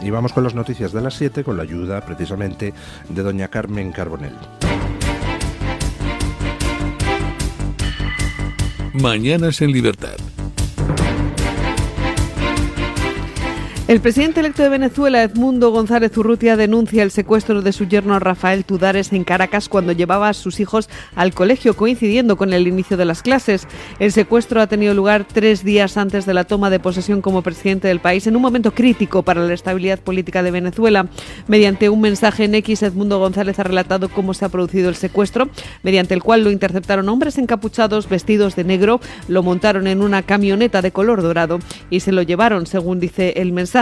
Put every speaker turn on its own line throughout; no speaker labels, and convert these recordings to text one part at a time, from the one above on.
Y vamos con las noticias de las 7 con la ayuda precisamente de doña Carmen Carbonell.
Mañanas en Libertad.
El presidente electo de Venezuela, Edmundo González Urrutia, denuncia el secuestro de su yerno Rafael Tudares en Caracas cuando llevaba a sus hijos al colegio, coincidiendo con el inicio de las clases. El secuestro ha tenido lugar 3 días antes de la toma de posesión como presidente del país, en un momento crítico para la estabilidad política de Venezuela. Mediante un mensaje en X, Edmundo González ha relatado cómo se ha producido el secuestro, mediante el cual lo interceptaron hombres encapuchados vestidos de negro, lo montaron en una camioneta de color dorado y se lo llevaron, según dice el mensaje.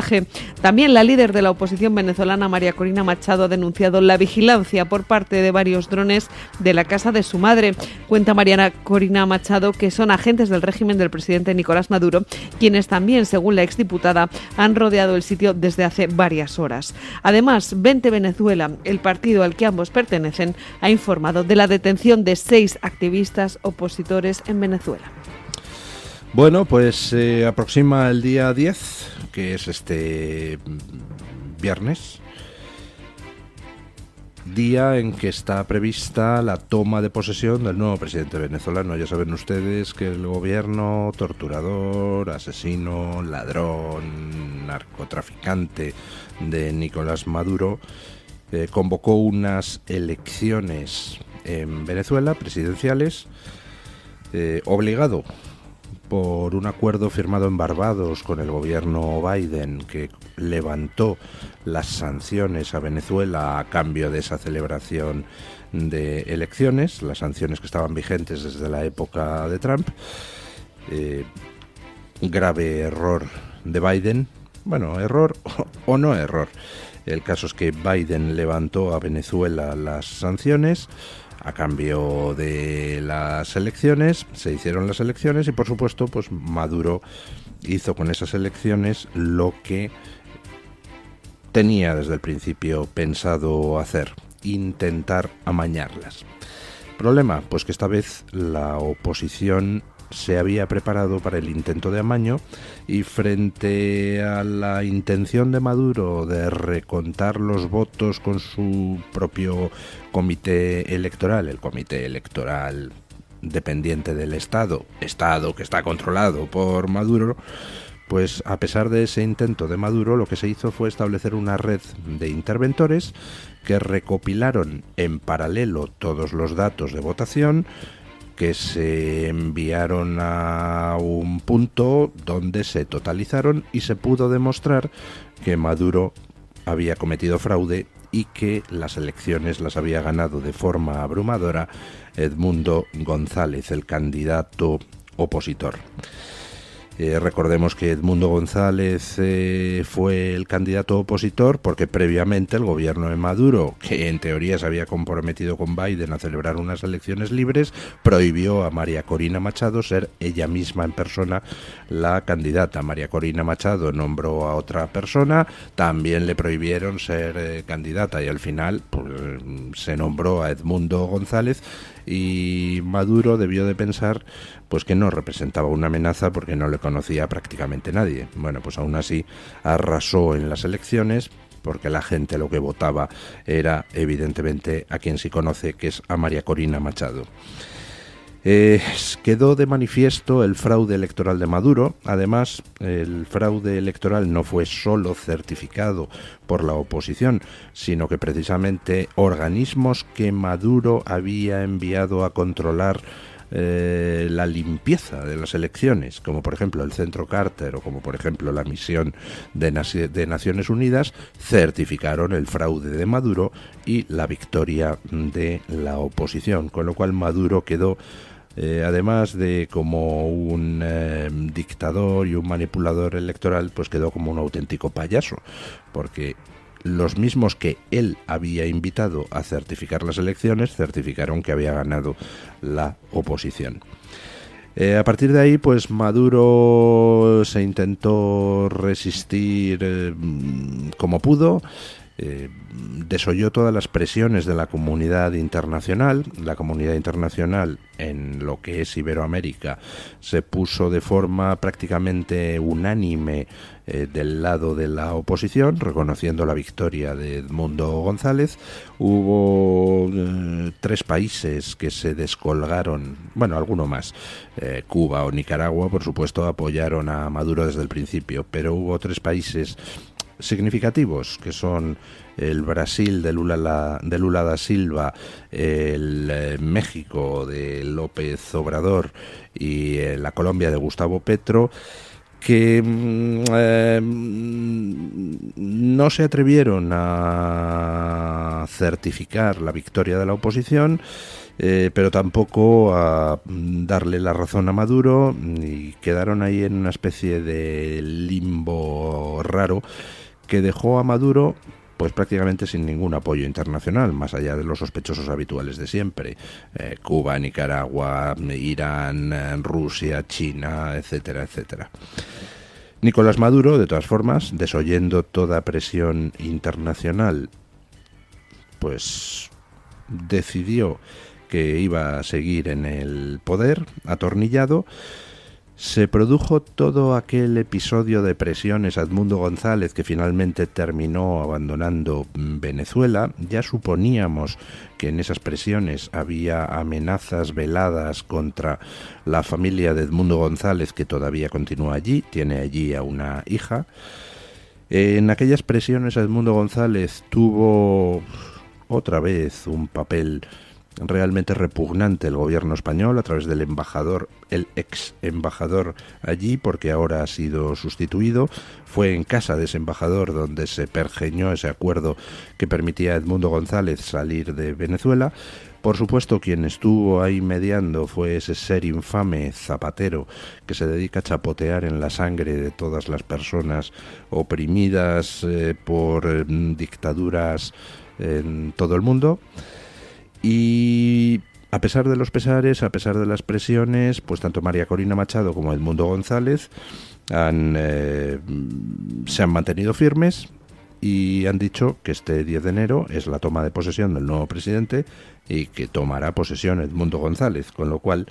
También la líder de la oposición venezolana, María Corina Machado, ha denunciado la vigilancia por parte de varios drones de la casa de su madre. Cuenta María Corina Machado que son agentes del régimen del presidente Nicolás Maduro, quienes también, según la exdiputada, han rodeado el sitio desde hace varias horas. Además, 20 Venezuela, el partido al que ambos pertenecen, ha informado de la detención de 6 activistas opositores en Venezuela.
Bueno, pues se aproxima el día 10, que es este viernes, día en que está prevista la toma de posesión del nuevo presidente venezolano. Ya saben ustedes que el gobierno torturador, asesino, ladrón, narcotraficante de Nicolás Maduro convocó unas elecciones en Venezuela, presidenciales, obligado por un acuerdo firmado en Barbados con el gobierno Biden, que levantó las sanciones a Venezuela a cambio de esa celebración de elecciones, las sanciones que estaban vigentes desde la época de Trump. Grave error de Biden. Bueno, error o no error. El caso es que Biden levantó a Venezuela las sanciones a cambio de las elecciones. Se hicieron las elecciones y, por supuesto, pues Maduro hizo con esas elecciones lo que tenía desde el principio pensado hacer: intentar amañarlas. Problema, pues que esta vez la oposición se había preparado para el intento de amaño, y frente a la intención de Maduro de recontar los votos con su propio comité electoral, el comité electoral dependiente del Estado que está controlado por Maduro, pues a pesar de ese intento de Maduro, lo que se hizo fue establecer una red de interventores que recopilaron en paralelo todos los datos de votación, que se enviaron a un punto donde se totalizaron y se pudo demostrar que Maduro había cometido fraude y que las elecciones las había ganado de forma abrumadora Edmundo González, el candidato opositor. Recordemos que Edmundo González fue el candidato opositor porque previamente el gobierno de Maduro, que en teoría se había comprometido con Biden a celebrar unas elecciones libres, prohibió a María Corina Machado ser ella misma en persona la candidata. María Corina Machado nombró a otra persona, también le prohibieron ser candidata, y al final pues, se nombró a Edmundo González, y Maduro debió de pensar pues que no representaba una amenaza porque no le conocía prácticamente nadie. Bueno, pues aún así arrasó en las elecciones, porque la gente lo que votaba era evidentemente a quien sí conoce, que es a María Corina Machado. Quedó de manifiesto el fraude electoral de Maduro. Además, el fraude electoral no fue solo certificado por la oposición, sino que precisamente organismos que Maduro había enviado a controlar la limpieza de las elecciones, como por ejemplo el Centro Carter o como por ejemplo la misión de Naciones Unidas, certificaron el fraude de Maduro y la victoria de la oposición, con lo cual Maduro quedó, además de como un dictador y un manipulador electoral, pues quedó como un auténtico payaso, porque los mismos que él había invitado a certificar las elecciones certificaron que había ganado la oposición. A partir de ahí, pues Maduro se intentó resistir como pudo, desoyó todas las presiones de la comunidad internacional. La comunidad internacional en lo que es Iberoamérica se puso de forma prácticamente unánime del lado de la oposición, reconociendo la victoria de Edmundo González. Hubo 3 países que se descolgaron, bueno, alguno más, Cuba o Nicaragua, por supuesto, apoyaron a Maduro desde el principio, pero hubo 3 países significativos, que son el Brasil de Lula da Silva, el México de López Obrador y la Colombia de Gustavo Petro, que no se atrevieron a certificar la victoria de la oposición, pero tampoco a darle la razón a Maduro, y quedaron ahí en una especie de limbo raro que dejó a Maduro pues prácticamente sin ningún apoyo internacional, más allá de los sospechosos habituales de siempre, Cuba, Nicaragua, Irán, Rusia, China, etcétera, etcétera. Nicolás Maduro, de todas formas, desoyendo toda presión internacional, pues decidió que iba a seguir en el poder, atornillado. Se produjo todo aquel episodio de presiones a Edmundo González, que finalmente terminó abandonando Venezuela. Ya suponíamos que en esas presiones había amenazas veladas contra la familia de Edmundo González, que todavía continúa allí, tiene allí a una hija. En aquellas presiones Edmundo González tuvo otra vez un papel realmente repugnante el gobierno español a través del embajador, el ex embajador allí, porque ahora ha sido sustituido. Fue en casa de ese embajador donde se pergeñó ese acuerdo que permitía a Edmundo González salir de Venezuela. Por supuesto, quien estuvo ahí mediando fue ese ser infame Zapatero, que se dedica a chapotear en la sangre de todas las personas oprimidas por dictaduras en todo el mundo. Y a pesar de los pesares, a pesar de las presiones, pues tanto María Corina Machado como Edmundo González se han mantenido firmes y han dicho que este 10 de enero es la toma de posesión del nuevo presidente y que tomará posesión Edmundo González, con lo cual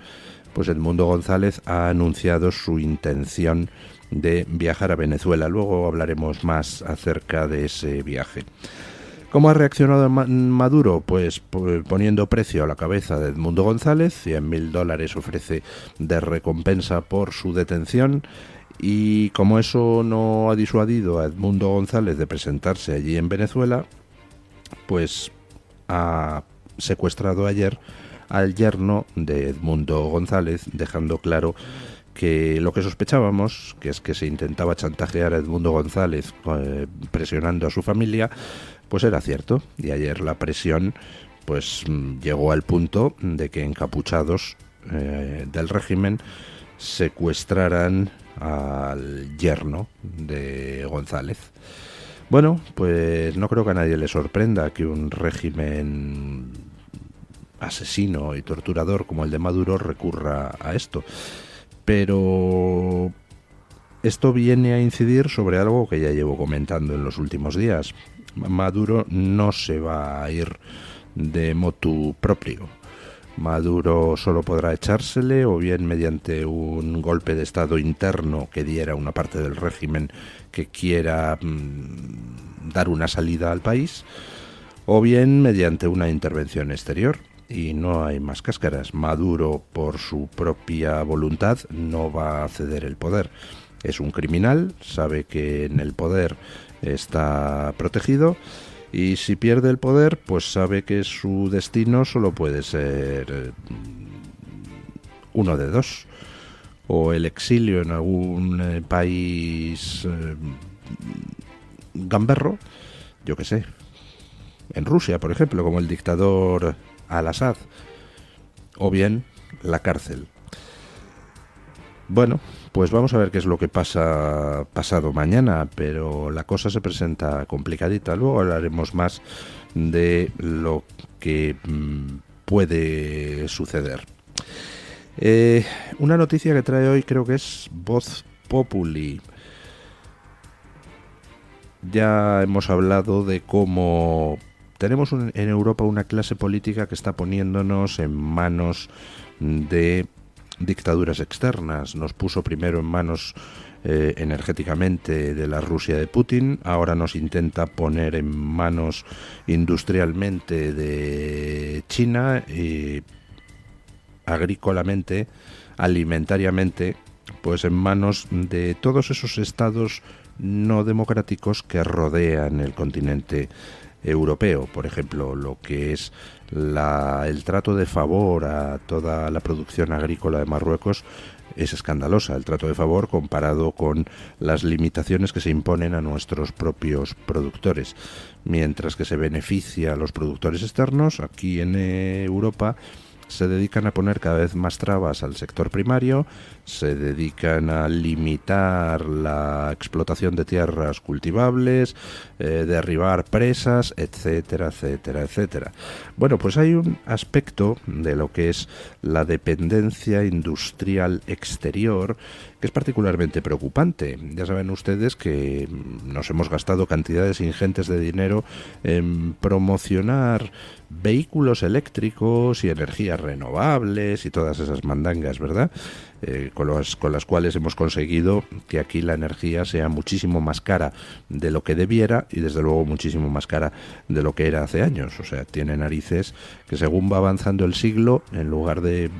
pues Edmundo González ha anunciado su intención de viajar a Venezuela. Luego hablaremos más acerca de ese viaje. ¿Cómo ha reaccionado Maduro? Pues poniendo precio a la cabeza de Edmundo González. $100.000 ofrece de recompensa por su detención, y como eso no ha disuadido a Edmundo González de presentarse allí en Venezuela, pues ha secuestrado ayer al yerno de Edmundo González, dejando claro que lo que sospechábamos, que es que se intentaba chantajear a Edmundo González presionando a su familia, pues era cierto. Y ayer la presión pues llegó al punto de que encapuchados del régimen secuestraran al yerno de González. Bueno, pues no creo que a nadie le sorprenda que un régimen asesino y torturador como el de Maduro recurra a esto. Pero esto viene a incidir sobre algo que ya llevo comentando en los últimos días. Maduro no se va a ir de motu propio. Maduro solo podrá echársele o bien mediante un golpe de estado interno que diera una parte del régimen que quiera dar una salida al país, o bien mediante una intervención exterior. Y no hay más cáscaras. Maduro, por su propia voluntad, no va a ceder el poder. Es un criminal, sabe que en el poder está protegido, y si pierde el poder, pues sabe que su destino solo puede ser uno de dos: o el exilio en algún país gamberro, yo que sé, en Rusia, por ejemplo, como el dictador Al-Assad, o bien la cárcel. Bueno, pues vamos a ver qué es lo que pasa pasado mañana, pero la cosa se presenta complicadita. Luego hablaremos más de lo que puede suceder. Una noticia que trae hoy creo que es Voz Populi. Ya hemos hablado de cómo tenemos en Europa una clase política que está poniéndonos en manos de dictaduras externas. Nos puso primero en manos energéticamente de la Rusia de Putin, ahora nos intenta poner en manos industrialmente de China y agrícolamente, alimentariamente, pues en manos de todos esos estados no democráticos que rodean el continente europeo. Por ejemplo, lo que es el trato de favor a toda la producción agrícola de Marruecos es escandalosa, el trato de favor comparado con las limitaciones que se imponen a nuestros propios productores. Mientras que se beneficia a los productores externos, aquí en Europa se dedican a poner cada vez más trabas al sector primario, se dedican a limitar la explotación de tierras cultivables, derribar presas, etcétera, etcétera, etcétera. Bueno, pues hay un aspecto de lo que es la dependencia industrial exterior que es particularmente preocupante. Ya saben ustedes que nos hemos gastado cantidades ingentes de dinero en promocionar vehículos eléctricos y energías renovables y todas esas mandangas, ¿verdad? Con las cuales hemos conseguido que aquí la energía sea muchísimo más cara de lo que debiera y desde luego muchísimo más cara de lo que era hace años. O sea, tiene narices que según va avanzando el siglo, en lugar de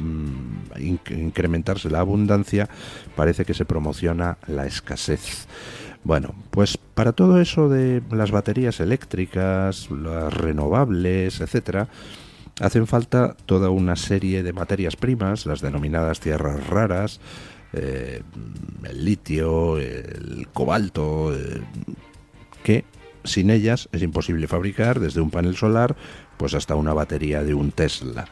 incrementarse la abundancia, parece que se promociona la escasez. Bueno, pues para todo eso de las baterías eléctricas, las renovables, etcétera, hacen falta toda una serie de materias primas, las denominadas tierras raras, el litio, el cobalto, que sin ellas es imposible fabricar desde un panel solar pues hasta una batería de un Tesla.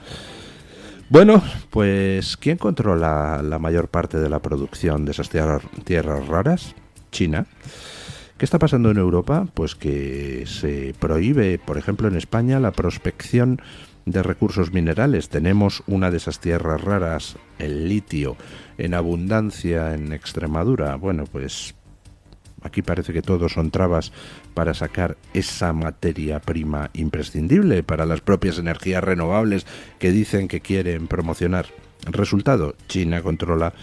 Bueno, pues ¿quién controla la mayor parte de la producción de esas tierras raras? China. ¿Qué está pasando en Europa? Pues que se prohíbe, por ejemplo, en España, la prospección de recursos minerales. Tenemos una de esas tierras raras, el litio, en abundancia en Extremadura. Bueno, pues aquí parece que todo son trabas para sacar esa materia prima imprescindible para las propias energías renovables que dicen que quieren promocionar. Resultado, China controla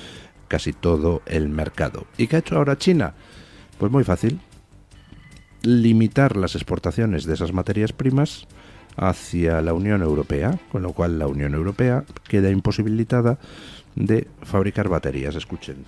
casi todo el mercado. ¿Y qué ha hecho ahora China? Pues muy fácil, limitar las exportaciones de esas materias primas hacia la Unión Europea, con lo cual la Unión Europea queda imposibilitada de fabricar baterías. Escuchen.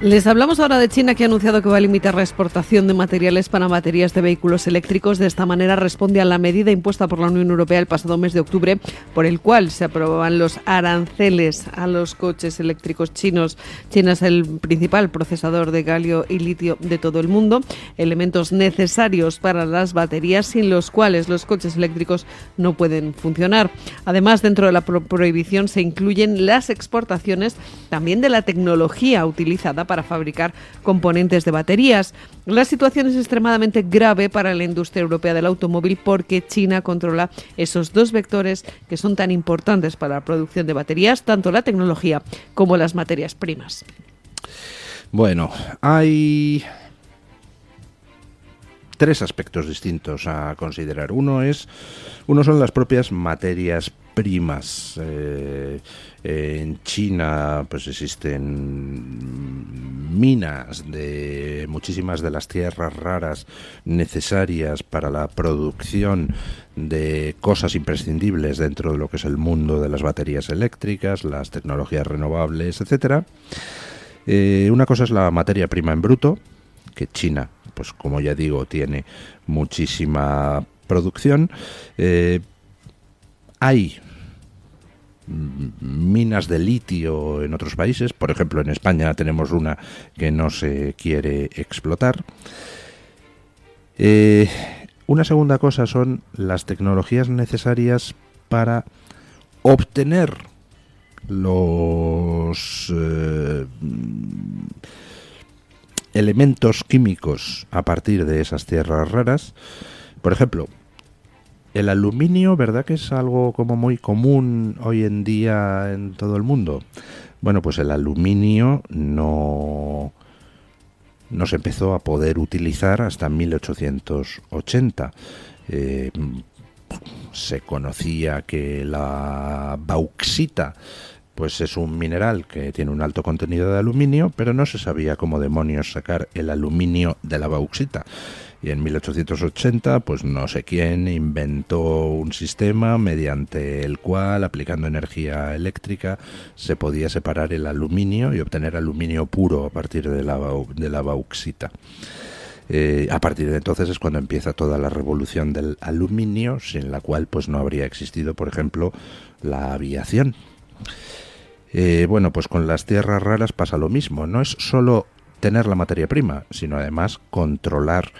Les hablamos ahora de China, que ha anunciado que va a limitar la exportación de materiales para baterías de vehículos eléctricos. De esta manera responde a la medida impuesta por la Unión Europea el pasado mes de octubre, por el cual se aprobaban los aranceles a los coches eléctricos chinos. China es el principal procesador de galio y litio de todo el mundo, elementos necesarios para las baterías sin los cuales los coches eléctricos no pueden funcionar. Además, dentro de la prohibición se incluyen las exportaciones también de la tecnología utilizada para fabricar componentes de baterías. La situación es extremadamente grave para la industria europea del automóvil porque China controla esos dos vectores que son tan importantes para la producción de baterías, tanto la tecnología como las materias primas.
Bueno, hay tres aspectos distintos a considerar. Uno son las propias materias primas. En China pues existen minas de muchísimas de las tierras raras necesarias para la producción de cosas imprescindibles dentro de lo que es el mundo de las baterías eléctricas, las tecnologías renovables, etcétera. Una cosa es la materia prima en bruto, que China, pues como ya digo, tiene muchísima producción. Hay minas de litio en otros países, por ejemplo en España tenemos una que no se quiere explotar. Una segunda cosa son las tecnologías necesarias para obtener los elementos químicos a partir de esas tierras raras. Por ejemplo, el aluminio, ¿verdad que es algo como muy común hoy en día en todo el mundo? Bueno, pues el aluminio no no se empezó a poder utilizar hasta 1880. Se conocía que la bauxita pues es un mineral que tiene un alto contenido de aluminio, pero no se sabía cómo demonios sacar el aluminio de la bauxita. Y en 1880, pues no sé quién inventó un sistema mediante el cual, aplicando energía eléctrica, se podía separar el aluminio y obtener aluminio puro a partir de la bauxita. A partir de entonces es cuando empieza toda la revolución del aluminio, sin la cual pues no habría existido, por ejemplo, la aviación. Bueno, pues con las tierras raras pasa lo mismo. No es solo tener la materia prima, sino además controlar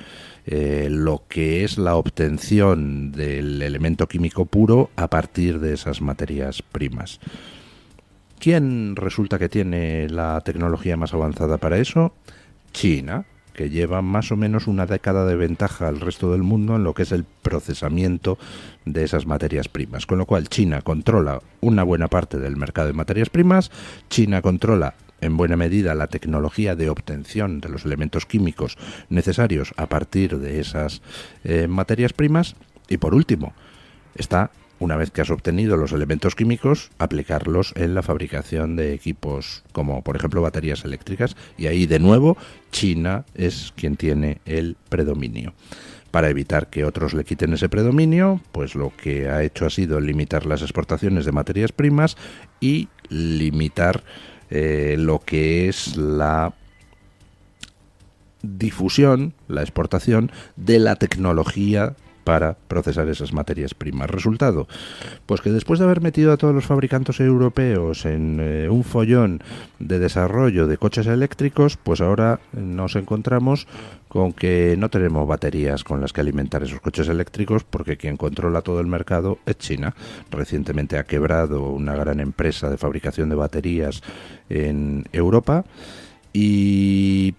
lo que es la obtención del elemento químico puro a partir de esas materias primas. ¿Quién resulta que tiene la tecnología más avanzada para eso? China, que lleva más o menos una década de ventaja al resto del mundo en lo que es el procesamiento de esas materias primas. Con lo cual China controla una buena parte del mercado de materias primas, China controla en buena medida la tecnología de obtención de los elementos químicos necesarios a partir de esas materias primas, y por último está, una vez que has obtenido los elementos químicos, aplicarlos en la fabricación de equipos como por ejemplo baterías eléctricas, y ahí de nuevo China es quien tiene el predominio. Para evitar que otros le quiten ese predominio, pues lo que ha hecho ha sido limitar las exportaciones de materias primas y limitar lo que es la difusión, la exportación de la tecnología para procesar esas materias primas. Resultado, pues que después de haber metido a todos los fabricantes europeos en un follón de desarrollo de coches eléctricos, pues ahora nos encontramos con que no tenemos baterías con las que alimentar esos coches eléctricos, porque quien controla todo el mercado es China. Recientemente ha quebrado una gran empresa de fabricación de baterías en Europa y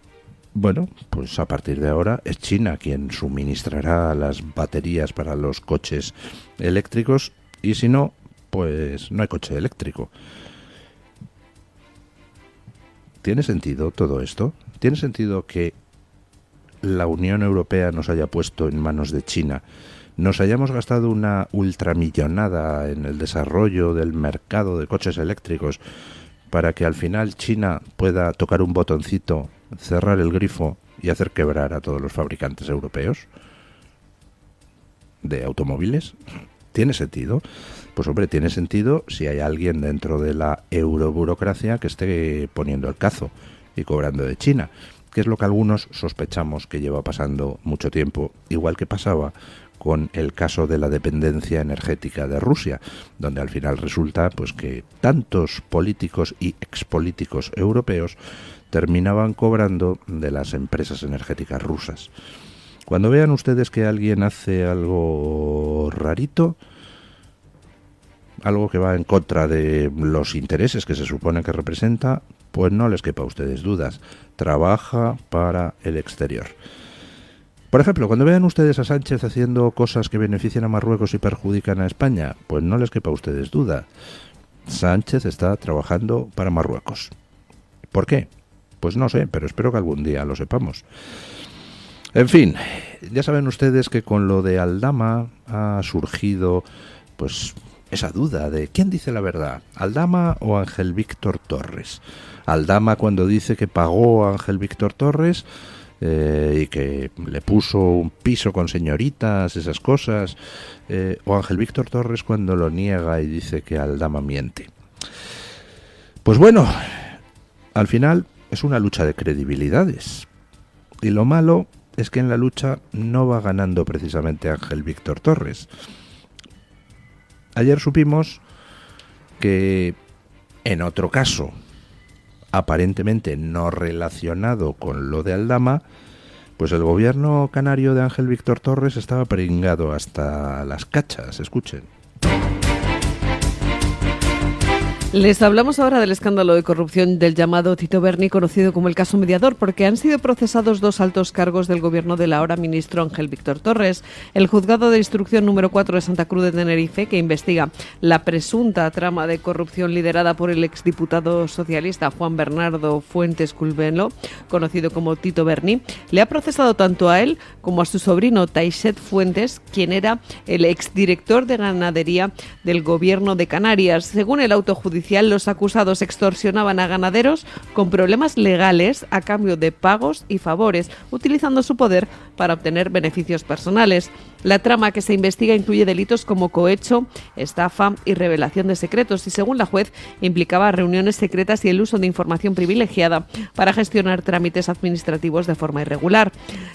bueno, pues a partir de ahora es China quien suministrará las baterías para los coches eléctricos, y si no, pues no hay coche eléctrico. ¿Tiene sentido todo esto? ¿Tiene sentido que la Unión Europea nos haya puesto en manos de China, nos hayamos gastado una ultramillonada en el desarrollo del mercado de coches eléctricos para que al final China pueda tocar un botoncito, cerrar el grifo y hacer quebrar a todos los fabricantes europeos de automóviles? ¿Tiene sentido? Pues hombre, tiene sentido si hay alguien dentro de la euroburocracia que esté poniendo el cazo y cobrando de China, que es lo que algunos sospechamos que lleva pasando mucho tiempo, igual que pasaba con el caso de la dependencia energética de Rusia, donde al final resulta pues que tantos políticos y expolíticos europeos terminaban cobrando de las empresas energéticas rusas. Cuando vean ustedes que alguien hace algo rarito, algo que va en contra de los intereses que se supone que representa, pues no les quepa a ustedes dudas, trabaja para el exterior. Por ejemplo, cuando vean ustedes a Sánchez haciendo cosas que benefician a Marruecos y perjudican a España, pues no les quepa a ustedes duda, Sánchez está trabajando para Marruecos. ¿Por qué? Pues no sé, pero espero que algún día lo sepamos. En fin, ya saben ustedes que con lo de Aldama ha surgido pues esa duda de ¿quién dice la verdad? ¿Aldama o Ángel Víctor Torres? Aldama cuando dice que pagó a Ángel Víctor Torres y que le puso un piso con señoritas, esas cosas, o Ángel Víctor Torres cuando lo niega y dice que Aldama miente. Pues bueno, al final es una lucha de credibilidades, y lo malo es que en la lucha no va ganando precisamente Ángel Víctor Torres. Ayer supimos que en otro caso, aparentemente no relacionado con lo de Aldama, pues el gobierno canario de Ángel Víctor Torres estaba pringado hasta las cachas. Escuchen.
Les hablamos ahora del escándalo de corrupción del llamado Tito Berni, conocido como el caso Mediador, porque han sido procesados 2 altos cargos del gobierno del ahora ministro Ángel Víctor Torres. El juzgado de instrucción número 4 de Santa Cruz de Tenerife, que investiga la presunta trama de corrupción liderada por el exdiputado socialista Juan Bernardo Fuentes Culvelo, conocido como Tito Berni, le ha procesado tanto a él como a su sobrino Taixet Fuentes, quien era el exdirector de ganadería del gobierno de Canarias. Según el auto judicial, los acusados extorsionaban a ganaderos con problemas legales a cambio de pagos y favores, utilizando su poder para obtener beneficios personales. La trama que se investiga incluye delitos como cohecho, estafa y revelación de secretos y, según la juez, implicaba reuniones secretas y el uso de información privilegiada para gestionar trámites administrativos de forma irregular.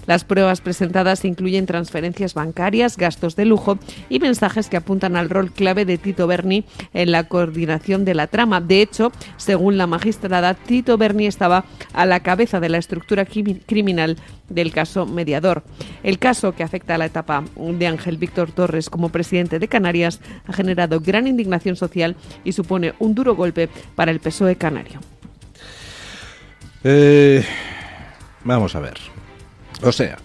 Las pruebas presentadas incluyen transferencias bancarias, gastos de lujo y mensajes que apuntan al rol clave de Tito Berni en la coordinación de la trama. De hecho, según la magistrada, Tito Berni estaba a la cabeza de la estructura criminal del caso Mediador. El caso, que afecta a la etapa de Ángel Víctor Torres como presidente de Canarias, ha generado gran indignación social y supone un duro golpe para el PSOE canario.
Vamos a ver. O sea,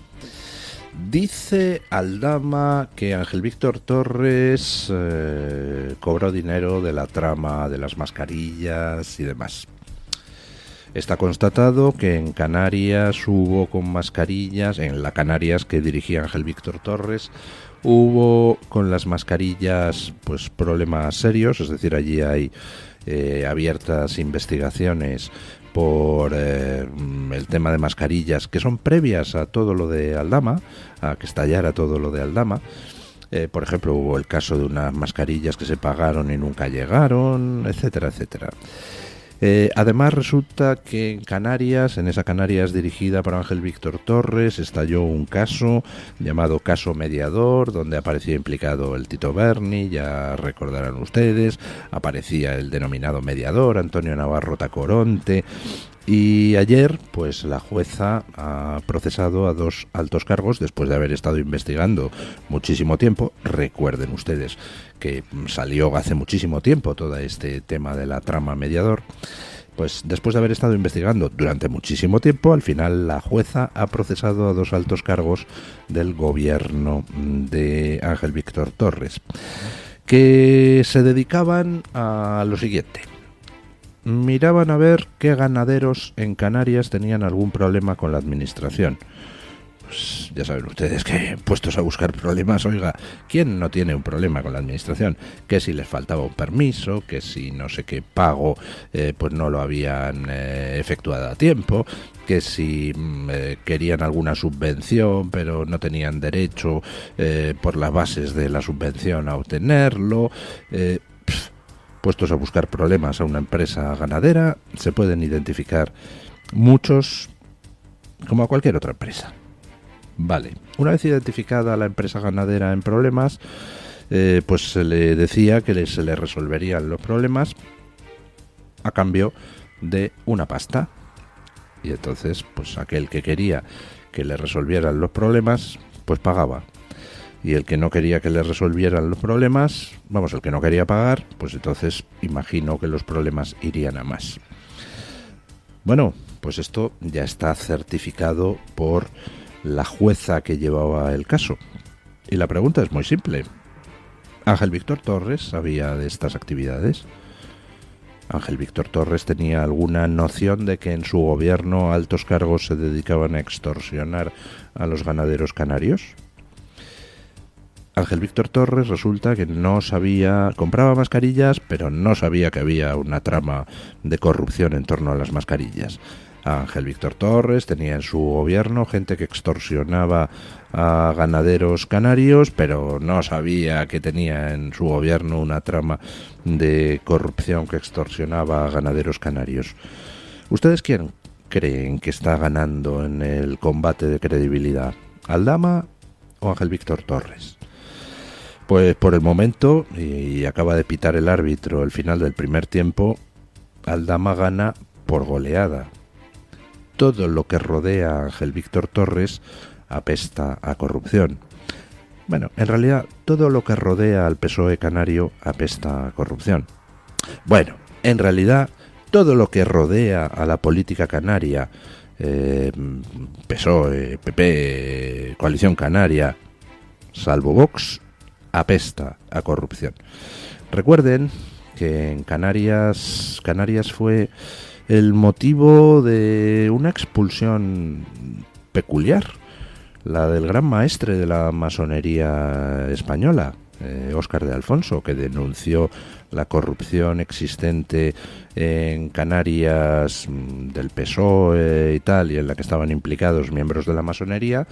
dice Aldama que Ángel Víctor Torres cobró dinero de la trama de las mascarillas y demás. Está constatado que en Canarias hubo con mascarillas, en la Canarias que dirigía Ángel Víctor Torres, hubo con las mascarillas pues problemas serios, es decir, allí hay abiertas investigaciones por el tema de mascarillas que son previas a todo lo de Aldama, a que estallara todo lo de Aldama. Por ejemplo, hubo el caso de unas mascarillas que se pagaron y nunca llegaron, etcétera, etcétera. Además resulta que en Canarias, en esa Canarias dirigida por Ángel Víctor Torres, estalló un caso llamado caso Mediador, donde aparecía implicado el Tito Berni, ya recordarán ustedes, aparecía el denominado mediador, Antonio Navarro Tacoronte, y ayer pues la jueza ha procesado a 2 altos cargos después de haber estado investigando muchísimo tiempo. Recuerden ustedes que salió hace muchísimo tiempo todo este tema de la trama Mediador. Pues después de haber estado investigando durante muchísimo tiempo, al final la jueza ha procesado a 2 altos cargos del gobierno de Ángel Víctor Torres, que se dedicaban a lo siguiente. Miraban a ver qué ganaderos en Canarias tenían algún problema con la administración. Pues ya saben ustedes que, puestos a buscar problemas, oiga, ¿quién no tiene un problema con la administración? Que si les faltaba un permiso, que si no sé qué pago pues no lo habían efectuado a tiempo, que si querían alguna subvención pero no tenían derecho por las bases de la subvención a obtenerlo. Puestos a buscar problemas a una empresa ganadera, se pueden identificar muchos, como a cualquier otra empresa. Vale, una vez identificada la empresa ganadera en problemas, pues se le decía que se le resolverían los problemas a cambio de una pasta. Y entonces, pues aquel que quería que le resolvieran los problemas, pues pagaba. Y el que no quería que le resolvieran los problemas, el que no quería pagar, pues entonces imagino que los problemas irían a más. Bueno, pues esto ya está certificado por la jueza que llevaba el caso. Y la pregunta es muy simple. ¿Ángel Víctor Torres sabía de estas actividades? ¿Ángel Víctor Torres tenía alguna noción de que en su gobierno altos cargos se dedicaban a extorsionar a los ganaderos canarios? Ángel Víctor Torres resulta que no sabía, compraba mascarillas, pero no sabía que había una trama de corrupción en torno a las mascarillas. Ángel Víctor Torres tenía en su gobierno gente que extorsionaba a ganaderos canarios, pero no sabía que tenía en su gobierno una trama de corrupción que extorsionaba a ganaderos canarios. ¿Ustedes quién creen que está ganando en el combate de credibilidad? ¿Aldama o Ángel Víctor Torres? Pues por el momento, y acaba de pitar el árbitro el final del primer tiempo, Aldama gana por goleada. Todo lo que rodea a Ángel Víctor Torres apesta a corrupción. Bueno, en realidad todo lo que rodea al PSOE canario apesta a corrupción. Bueno, en realidad, todo lo que rodea a la política canaria, PSOE, PP, Coalición Canaria, salvo Vox, apesta a corrupción. Recuerden que en Canarias fue el motivo de una expulsión peculiar, la del gran maestre de la masonería española, Óscar de Alfonso, que denunció la corrupción existente en Canarias del PSOE y tal, y en la que estaban implicados miembros de la masonería.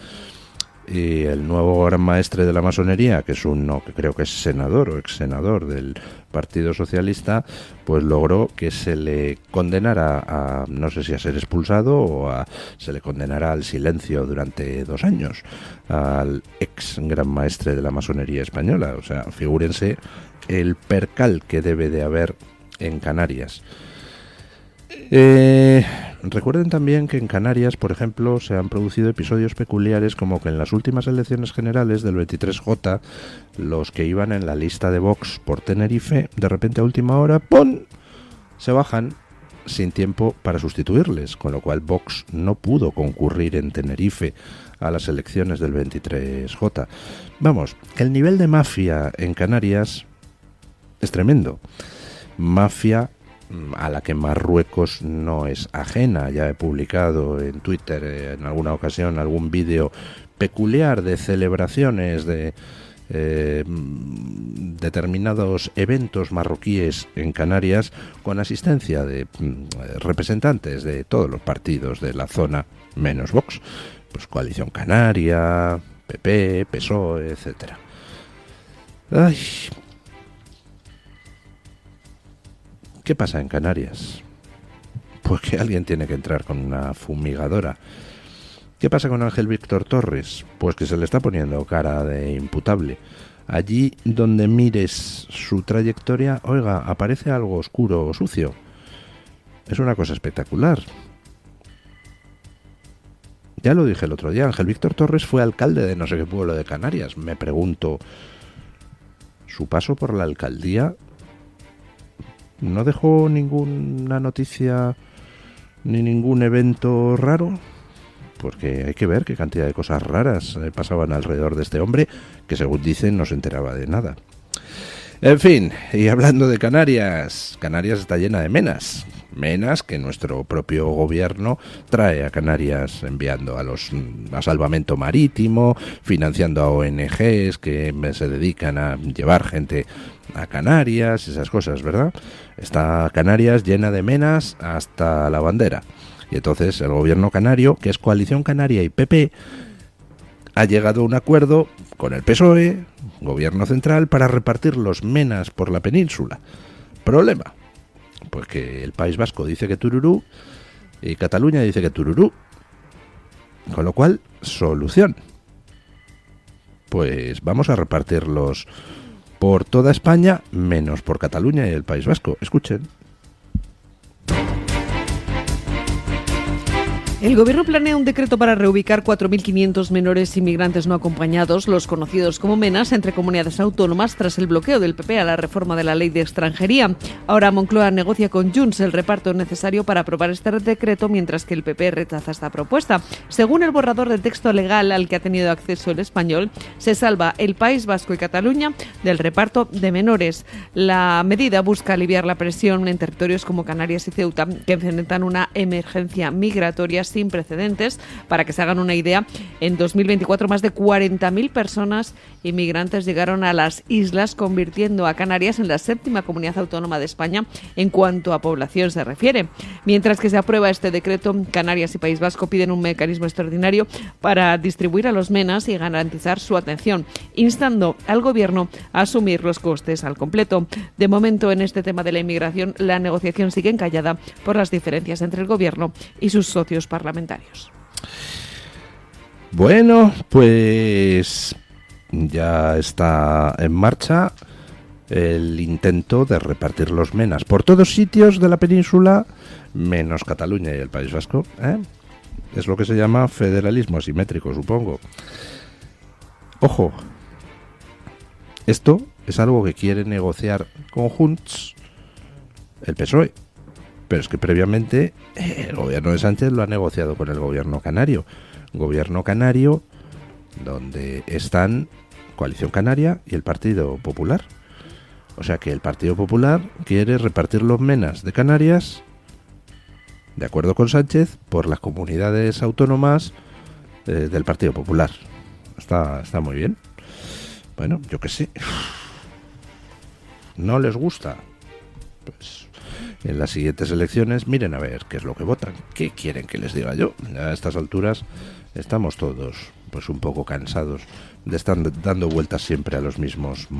Y el nuevo gran maestre de la masonería, que es uno que creo que es senador o ex senador del Partido Socialista, pues logró que se le condenara a, no sé si a ser expulsado o se le condenara al silencio durante 2 años al ex gran maestre de la masonería española. O sea, figúrense el percal que debe de haber en Canarias. Recuerden también que en Canarias, por ejemplo, se han producido episodios peculiares, como que en las últimas elecciones generales del 23J, los que iban en la lista de Vox por Tenerife, de repente a última hora, ¡pum!, se bajan sin tiempo para sustituirles, con lo cual Vox no pudo concurrir en Tenerife a las elecciones del 23J. Vamos, el nivel de mafia en Canarias es tremendo. Mafia a la que Marruecos no es ajena. Ya he publicado en Twitter en alguna ocasión algún vídeo peculiar de celebraciones de determinados eventos marroquíes en Canarias con asistencia de representantes de todos los partidos de la zona, menos Vox, pues Coalición Canaria, PP, PSOE, etcétera. Ay, ¿qué pasa en Canarias? Pues que alguien tiene que entrar con una fumigadora. ¿Qué pasa con Ángel Víctor Torres? Pues que se le está poniendo cara de imputable. Allí donde mires su trayectoria, oiga, aparece algo oscuro o sucio. Es una cosa espectacular. Ya lo dije el otro día, Ángel Víctor Torres fue alcalde de no sé qué pueblo de Canarias. Me pregunto, ¿su paso por la alcaldía no dejó ninguna noticia ni ningún evento raro? Porque hay que ver qué cantidad de cosas raras pasaban alrededor de este hombre, que según dicen no se enteraba de nada. En fin, y hablando de Canarias, Canarias está llena de menas. Menas que nuestro propio gobierno trae a Canarias enviando a salvamento marítimo, financiando a ONGs que se dedican a llevar gente a Canarias, esas cosas, ¿verdad? Está Canarias llena de menas hasta la bandera. Y entonces el gobierno canario, que es Coalición Canaria y PP, ha llegado a un acuerdo con el PSOE, gobierno central, para repartir los menas por la península. Problema, pues que el País Vasco dice que tururú y Cataluña dice que tururú. Con lo cual, solución. Pues vamos a repartirlos por toda España, menos por Cataluña y el País Vasco. Escuchen.
El Gobierno planea un decreto para reubicar 4.500 menores inmigrantes no acompañados, los conocidos como menas, entre comunidades autónomas tras el bloqueo del PP a la reforma de la Ley de Extranjería. Ahora Moncloa negocia con Junts el reparto necesario para aprobar este decreto, mientras que el PP rechaza esta propuesta. Según el borrador de texto legal al que ha tenido acceso el español, se salva el País Vasco y Cataluña del reparto de menores. La medida busca aliviar la presión en territorios como Canarias y Ceuta, que enfrentan una emergencia migratoria sin precedentes. Para que se hagan una idea, en 2024 más de 40.000 personas inmigrantes llegaron a las islas, convirtiendo a Canarias en la 7ª comunidad autónoma de España en cuanto a población se refiere. Mientras que se aprueba este decreto, Canarias y País Vasco piden un mecanismo extraordinario para distribuir a los menas y garantizar su atención, instando al Gobierno a asumir los costes al completo. De momento, en este tema de la inmigración, la negociación sigue encallada por las diferencias entre el Gobierno y sus socios parlamentarios.
Bueno, pues ya está en marcha el intento de repartir los menas por todos sitios de la península, menos Cataluña y el País Vasco, ¿eh? Es lo que se llama federalismo asimétrico, supongo. Ojo, esto es algo que quiere negociar con Junts, el PSOE. Pero es que previamente el gobierno de Sánchez lo ha negociado con el gobierno canario. Gobierno canario donde están Coalición Canaria y el Partido Popular. O sea que el Partido Popular quiere repartir los menas de Canarias, de acuerdo con Sánchez, por las comunidades autónomas del Partido Popular. Está muy bien. Bueno, yo qué sé. ¿No les gusta? Pues en las siguientes elecciones miren a ver qué es lo que votan. ¿Qué quieren que les diga yo? A estas alturas estamos todos pues un poco cansados de estar dando vueltas siempre a los mismos